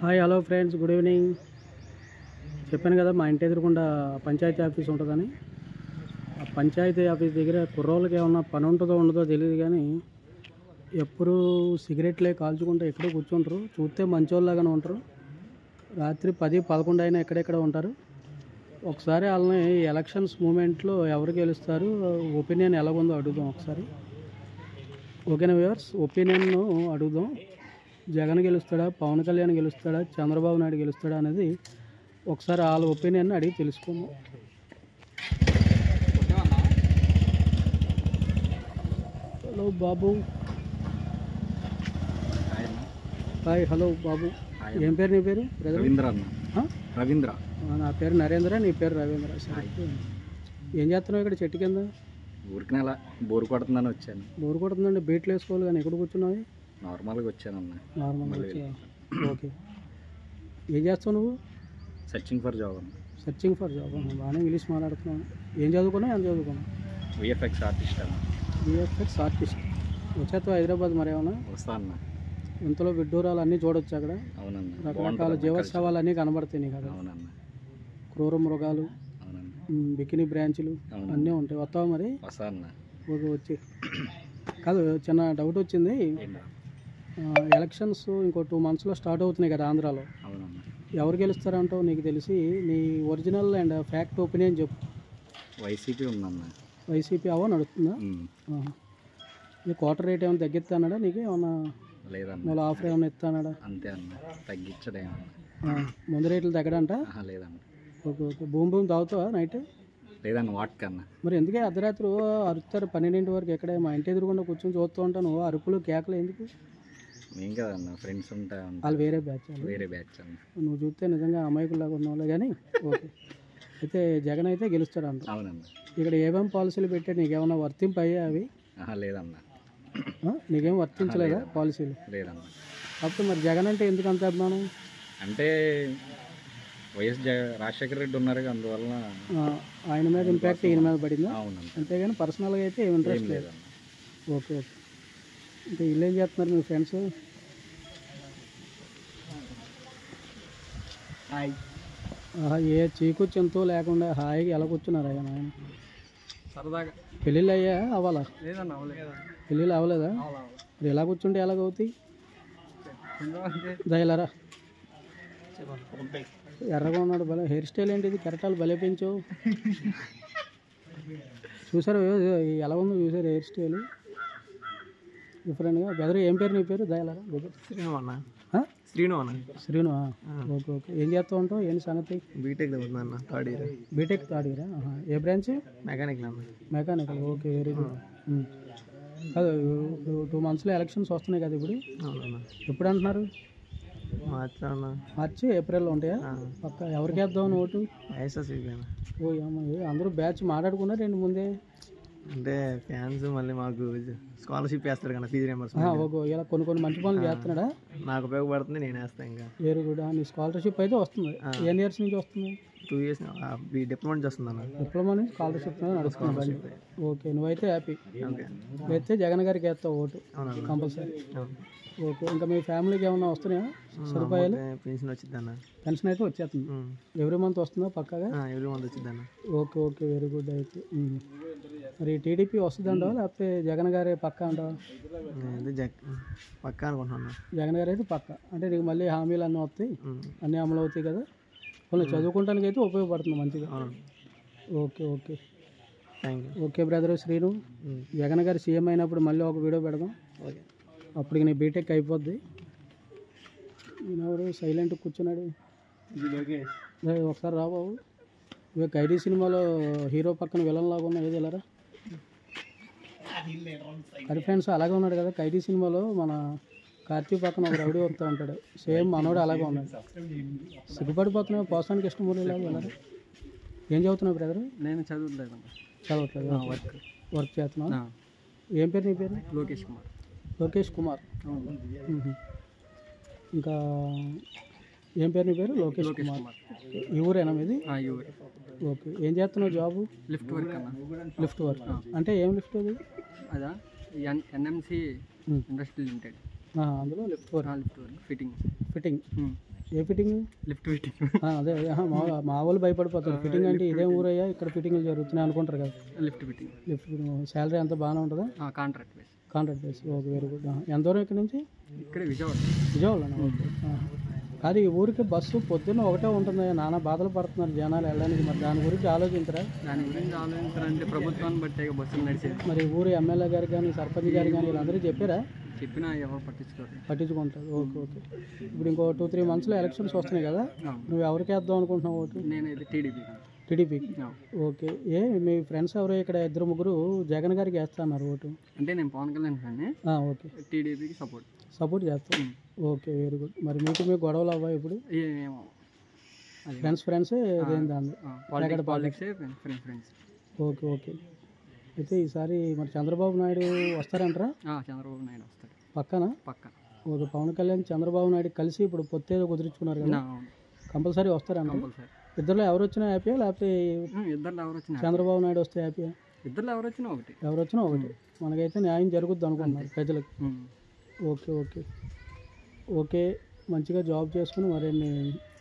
Hi hello friends, good evening. చెప్పాను కదా మా ఇంటి ఎదురుకుండా పంచాయతీ ఆఫీస్ ఉంటుందని. ఆ పంచాయతీ ఆఫీస్ దగ్గర కుర్రోళ్ళకి ఏమన్నా పని ఉంటుందో ఉండదో తెలియదు, కానీ ఎప్పుడు సిగరెట్లే కాల్చుకుంటూ ఎక్కడో కూర్చుంటారు. చూస్తే మంచోళ్ళలాగానే ఉంటారు. రాత్రి 10-11 అయినా ఎక్కడెక్కడ ఉంటారు. ఒకసారి వాళ్ళని ఎలక్షన్స్ మూమెంట్లో ఎవరు గెలుస్తారు, ఒపీనియన్ ఎలాగుందో అడుగుదాం ఒకసారి. ఓకేనా వ్యూవర్స్, ఒపీనియన్ అడుగుదాం. జగన్ గెలుస్తాడా, పవన్ కళ్యాణ్ గెలుస్తాడా, చంద్రబాబు నాయుడు గెలుస్తాడా అనేది ఒకసారి వాళ్ళ ఒపీనియన్ అడిగి తెలుసుకుందాం. హలో బాబు. హాయ్ హలో బాబు. ఏం పేరు నీ పేరు? రవీంద్ర అన్న. రవీంద్ర. నా పేరు నరేంద్ర, నీ పేరు రవీంద్ర. సరే, ఏం చేస్తున్నావు ఇక్కడ చెట్టు కింద? ఊరికి అలా బోరు కొడుతుందని వచ్చాను. బోరు కొడుతుందండి, బీట్లు వేసుకోవాలి కానీ ఎక్కడ కూర్చున్నావు? నార్మల్గా వచ్చానన్న. నార్మల్గా వచ్చా. ఓకే, ఏం చేస్తావు నువ్వు? సర్చింగ్ ఫర్ జాబ్ అన్న. Searching for job. బాగానే ఇంగ్లీష్ మాట్లాడుతున్నావు. ఏం చదువుకున్నావు? ఎంత చదువుకున్నావు? విఎఫ్ఎక్స్ ఆర్టిస్ట్ అన్న. VFX artist. వచ్చేస్తావు హైదరాబాద్? మరేమన్నా వస్తా అన్న. ఇంతలో విడ్డూరాలు అన్నీ చూడొచ్చు అక్కడ. అవునన్న. రకరకాల జీవోత్సవాలు అన్నీ కనబడతాయి నీకు అక్కడ. అవునన్న. క్రూర మృగాలు, బికినీ బ్రాంచ్లు అన్నీ ఉంటాయి. వస్తావా మరి? వస్తా అన్న. ఓకే, వచ్చి. కాదు, చిన్న డౌట్ వచ్చింది. ఎలక్షన్స్ ఇంకో 2 monthsలో స్టార్ట్ అవుతున్నాయి కదా ఆంధ్రాలో. అవునన్న. ఎవరు గెలుస్తారంటావు? నీకు తెలిసి నీ ఒరిజినల్ అండ్ ఫ్యాక్ట్ ఒపీనియన్ చెప్పు. వైసీపీ ఉందన్న. వైసీపీ అవో నడుస్తుందా? నీ క్వార్టర్ రేట్ ఏమైనా తగ్గిస్తాడా? నీకు ఏమన్నా లేదన్న. మళ్ళీ ఆఫర్ ఏమైనా ఇస్తాడా? అంతే అన్న, తగ్గించడేమన్నా. ముందు రేట్లు తగ్గడంట? లేదన్న. Okay okay. భూమి తాగుతావా నైట్? లేదన్న, వాటికన్నా. మరి ఎందుకే అర్ధరాత్రి అరుస్తారు 12 వరకు? ఎక్కడే మా ఇంటి ఎదురుకుండా కూర్చొని చూస్తూ ఉంటాను, అరుపులు కేకలు ఎందుకు? ఏం కదన్న, ఫ్రెండ్స్ ఉంటాయి. వాళ్ళు వేరే బ్యాచ్. వేరే బ్యాచ్ అన్న. నువ్వు చూస్తే నిజంగా అమాయకుల్లాగా ఉన్నావులే, కానీ ఓకే. అయితే జగన్ అయితే గెలుస్తాడు అంట. అవునన్న. ఇక్కడ ఏమేమి పాలసీలు పెట్టాడు? నీకేమన్నా వర్తింపు అయ్యా అవి? లేదన్న. నీకేం వర్తించలేదా పాలసీలు? లేదన్న. అప్పుడు మరి జగన్ అంటే ఎందుకు అంత అభిమానం? అంటే రాజశేఖర రెడ్డి ఉన్నారు, అందువల్ల ఆయన మీద ఇంపాక్ట్ ఈయన మీద పడిందా? అవునండి. అంతేగాని పర్సనల్గా అయితే ఏం ఇంట్రెస్ట్ లేదు. Okay okay. అంటే వీళ్ళు ఏం చేస్తున్నారు మీ ఫ్రెండ్స్? ఏ చీకు చింతో లేకుండా హాయిగా ఎలా కూర్చున్నారు ఆయన? సరదాగా. పెళ్ళిళ్ళు అయ్యా? అవ్వాలా? లేదన్న, పెళ్ళిళ్ళు అవ్వలేదా? మరి ఎలా కూర్చుంటే ఎలాగవుతాయి? దయలరా ఎర్రగా ఉన్నాడు, భలే హెయిర్ స్టైల్ ఏంటిది? కెరటాలు భలే పెంచావు. చూసారు ఎలా ఉందో? చూసారు హెయిర్ స్టైల్ డిఫరెంట్గా. బెదరు ఏం పేరు నీ పేరు? దయలరా శ్రీను అన్న. శ్రీను. Okay okay. ఏం చేస్తూ ఉంటావు? ఏంటి సంగతి? బీటెక్ చదువుతున్నా, థర్డ్ ఇయర్. బీటెక్ థర్డ్ ఇయరా? ఏ బ్రాంచ్? మెకానికల్ అన్న. మెకానికల్. Okay, very good. కాదు, 2 monthsలో ఎలక్షన్స్ వస్తున్నాయి కదా ఇప్పుడు. ఎప్పుడు అంటున్నారు? మార్చి ఏప్రిల్లో ఉంటాయా? పక్క. ఎవరికి వేద్దాం ఓటు? ఓ అమ్మాయి, అందరూ బ్యాచ్ మాట్లాడుకున్నారు ఏంటి ముందే? అంటే ఫ్యాన్స్ మళ్ళీ మాకు స్కాలర్షిప్ వేస్తాడు కదా, ఫీజు రియంబర్స్మెంట్. ఓకే, ఇలా కొన్ని మంచి పనులు చేస్తున్నాడా? నాకు ఉపయోగపడుతుంది, నేను వేస్తాను. ఇంకా వెరీ గుడ్. నీ స్కాలర్షిప్ అయితే వస్తుంది. ఎన్ని ఇయర్స్ నుంచి వస్తుంది? 2 years డిప్లొమా నుంచి వస్తుంది అన్న. డిప్లొమా నుంచి స్కాలర్షిప్ నడుస్తుంది. ఓకే, నువ్వైతే హ్యాపీ. అయితే జగన్ గారికి వేస్తావు ఓటు కంపల్సరీ. ఓకే. ఇంకా మీ ఫ్యామిలీకి ఏమన్నా వస్తున్నాయా సదుపాయాలు? పెన్షన్ వచ్చింది అన్న. పెన్షన్ అయితే వచ్చేస్తుంది. ఎవ్రీ మంత్ వస్తుందా పక్కాగా? ఎవ్రీ మంత్ వచ్చింది అన్న. Okay okay, very good. అయితే మరి టీడీపీ వస్తుంది అంటావా, లేకపోతే జగన్ గారే పక్కా అంటావా? పక్కా అనుకుంటున్నాను. జగన్ గారు అయితే పక్కా. అంటే నీకు మళ్ళీ హామీలు అన్నీ వస్తాయి, అన్నీ అమలు అవుతాయి కదా. వాళ్ళు చదువుకోవడానికి అయితే ఉపయోగపడుతుంది మంచిగా. Okay okay, thank you. Okay brother Srinu. Jagan గారు సీఎం అయినప్పుడు మళ్ళీ ఒక వీడియో పెడదాం. ఓకే. అప్పటికి నీ బీటెక్ అయిపోద్ది. ఈయనెవరు సైలెంట్ కూర్చున్నాడు? ఒకసారి రాబాబు. ఇక ఖైదీ సినిమాలో హీరో పక్కన విలన్ లాగా ఉన్నా ఏది వెళ్ళరా? అది ఫ్రెండ్స్ అలాగే ఉన్నాడు కదా ఖైదీ సినిమాలో. మన కార్తీక్ పక్కన ఒక రౌడీ వస్తూ ఉంటాడు, సేమ్ మనోడు అలాగే ఉన్నాడు. సిగ్గుపడిపోతున్నావు పోసానికి ఇష్టం లేదు వెళ్ళరా? ఏం చదువుతున్నావు బ్రదర్? నేను చదవట్లేదు. వర్క్ చేస్తున్నావు. ఏం పేరు నీ పేరు? లోకేష్ కుమార్. ఇంకా ఏం పేరు నీ పేరు? లోకేష్ కుమార్. ఈ ఊరేనా మీది? ఓకే. ఏం చేస్తున్నావు జాబు? లిఫ్ట్ వర్క్ అన్న. లిఫ్ట్ వర్క్ అంటే ఏం లిఫ్ట్ అది? అదా ఎన్ఎంసి ఇండస్ట్రీ లిమిటెడ్. అందులో లిఫ్ట్ వర్క్. ఫిట్టింగ్. ఏ ఫిట్టింగ్? Lift fitting. అదే అదే మా వాళ్ళు భయపడిపోతారు. ఫిట్టింగ్ అంటే ఇదేం ఊరయ్యా ఇక్కడ ఫిట్టింగ్లు జరుగుతున్నాయి అనుకుంటారు కదా. Lift fitting. లిఫ్ట్ శాలరీ అంతా బాగానే ఉంటుందా? Contract base. Contract base. Okay, very good. ఎంత దూరం ఇక్కడ నుంచి? ఇక్కడ విజయవాడ. విజయవాడనా? ఓకే. కాదు, ఈ ఊరికి బస్సు పొద్దున్న ఒకటే ఉంటుంది, నానా బాధలు పడుతున్నారు జనాలు వెళ్ళడానికి. మరి దాని గురించి ఆలోచించరా? దాని గురించి ఆలోచించారంటే ప్రభుత్వాన్ని బట్టే బస్సులు నడిచేది. మరి ఊరి ఎమ్మెల్యే గారు కానీ సర్పంచ్ గారు కానీ వీళ్ళందరూ చెప్పారా? చెప్పినా ఎవరు పట్టించుకుంటారు. Okay okay. ఇప్పుడు ఇంకో 2-3 మంత్స్లో ఎలక్షన్స్ వస్తున్నాయి కదా, నువ్వు ఎవరికి వేద్దాం అనుకుంటున్నావు ఓటు? నేనైతే టీడీపీకి. ఓకే. మీ ఫ్రెండ్స్ ఎవరో ఇక్కడ 2-3 జగన్ గారికి వేస్తున్నారు ఓటు. అంటే నేను పవన్ కళ్యాణ్ ఫ్రెండ్ని. ఓకే. టీడీపీకి సపోర్ట్ చేస్తాం. Okay, very good. మరి మీకు గొడవలు అవ్వాలి ఇప్పుడు? ఫ్రెండ్స్ దాని పాలిటిక్స్. Okay okay. అయితే ఈసారి మరి చంద్రబాబు నాయుడు వస్తారంటారా? చంద్రబాబు నాయుడు వస్తాడు పక్కన. ఓకే. పవన్ కళ్యాణ్ చంద్రబాబు నాయుడు కలిసి ఇప్పుడు పొత్తేదో కుదుర్చుకున్నారు కదా, కంపల్సరీ వస్తారంట. ఇద్దరులో ఎవరు వచ్చినా హ్యాపీయా, లేకపోతే చంద్రబాబు నాయుడు వస్తే హ్యాపీయా? ఇద్దరు ఎవరు వచ్చినా ఒకటి. మనకైతే న్యాయం జరుగుద్ది అనుకుంటున్నారు ప్రజలకు. Okay okay okay. మంచిగా జాబ్ చేసుకుని మరిన్ని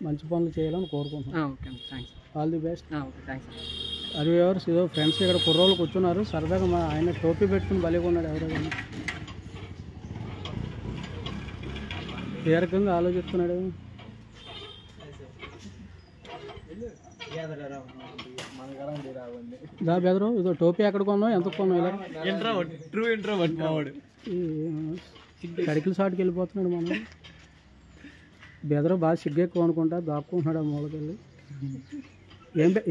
మంచి పనులు చేయాలని కోరుకుంటున్నాను. All the best. అది ఎవరు ఏదో ఫ్రెండ్స్ ఇక్కడ కుర్రోళ్ళు కూర్చున్నారు సరదాగా. మా ఆయన టోపీ పెట్టుకుని భలేగా ఉన్నాడు. ఎవరో కానీ ఏ రకంగా ఆలోచిస్తున్నాడు? దా బెదరు, ఇదో టోపీ ఎక్కడ కొన్నావు, ఎంత కొన్నావు? ఇలా కడికల షాట్కి వెళ్ళిపోతున్నాడు మనం. బెదరు బాగా సిగ్గెక్కువ అనుకుంటా, దాక్కుంటున్నాడు ఆ మూలకెళ్ళి.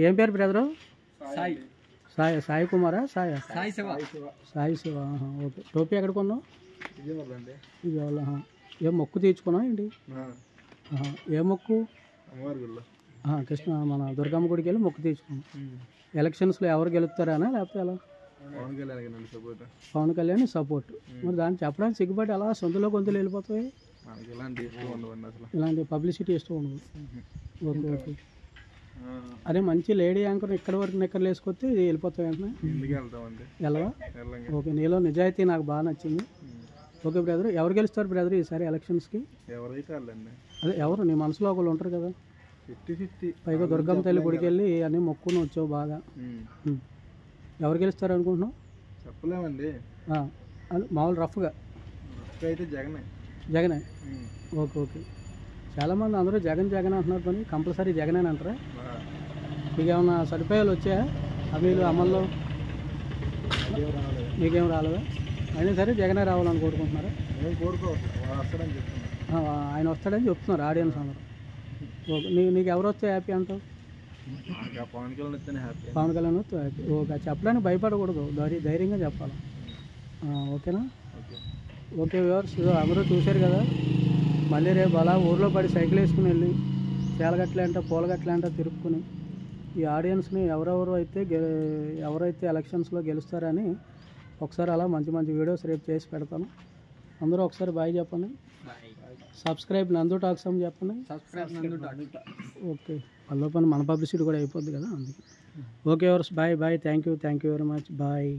ఏం పేరు బ్రదరు? సాయి కుమారా? సాయి శివ. ఓకే. టోపీ ఎక్కడ కొన్నావు? విజయవాడ. ఏం మొక్కు తీర్చుకున్నావు ఏంటి? ఏ మొక్కు? కృష్ణ మన దుర్గమ్మ గుడికి వెళ్ళి మొక్కు తీర్చుకున్నాం. ఎలక్షన్స్లో ఎవరు గెలుస్తారా లేకపోతే ఎలా? పవన్ కళ్యాణ్ సపోర్ట్. మరి దాన్ని చెప్పడానికి సిగ్గుపడి అలా సొంతలో గొంతులు వెళ్ళిపోతాయి. ఇలాంటి పబ్లిసిటీ ఇష్టం ఉండదు. Okay okay. అదే మంచి లేడీ యాంకర్ ఇక్కడ వరకు నిక్కర్లు వేసుకొస్తే ఇది వెళ్ళిపోతాయి వెంటనే. వెళ్ళవా? ఓకే. నీలో నిజాయితీ నాకు బాగా నచ్చింది. Okay brother. ఎవరు గెలుస్తారు బ్రదర్ ఈసారి ఎలక్షన్స్కి? అదే ఎవరు నీ మనసులో ఒకళ్ళు ఉంటారు కదా. పైగా దుర్గమ్మ తల్లి గుడికి వెళ్ళి అన్నీ మొక్కుని వచ్చావు బాగా. ఎవరు గెలుస్తారు అనుకుంటున్నావు? చెప్పలేమండి. మామూలు రఫ్గా అయితే జగనే. Okay okay. చాలామంది అందరూ జగన్ అంటున్నారు, కానీ కంపల్సరీ జగనే అంటారా? మీకు ఏమన్నా సదుపాయాలు వచ్చాయా హామీలు అమల్లో? మీకేం రాలేదా? అయినా సరే జగనే రావాలని కోరుకుంటున్నారా? ఆయన వస్తాడని చెప్తున్నారు ఆడియన్స్ అందరూ. ఓకే. నీకు ఎవరు వస్తే హ్యాపీ అంటావు? పవన్ కళ్యాణ్ వస్తే హ్యాపీ. ఓకే. చెప్పడానికి భయపడకూడదు, ధైర్యంగా చెప్పాలి. ఓకేనా? ఓకే వ్యూవర్స్, అందరూ చూశారు కదా. మళ్ళీ రేపు అలా ఊర్లో పడి సైకిల్ వేసుకుని వెళ్ళి చేలగట్లంట పూలగట్లంట తిరుక్కుని ఈ ఆడియన్స్ని ఎవరైతే ఎలక్షన్స్లో గెలుస్తారని ఒకసారి అలా మంచి మంచి వీడియోస్ రేపు చేసి పెడతాను. అందరూ ఒకసారి బాయ్ చెప్పండి. సబ్స్క్రైబ్ నందు టాక్స్ అని చెప్పండి. ఓకే. పని మన పబ్లిసిటీ కూడా అయిపోద్ది కదా అందుకే. Okay viewers, bye. Thank you very much. Bye.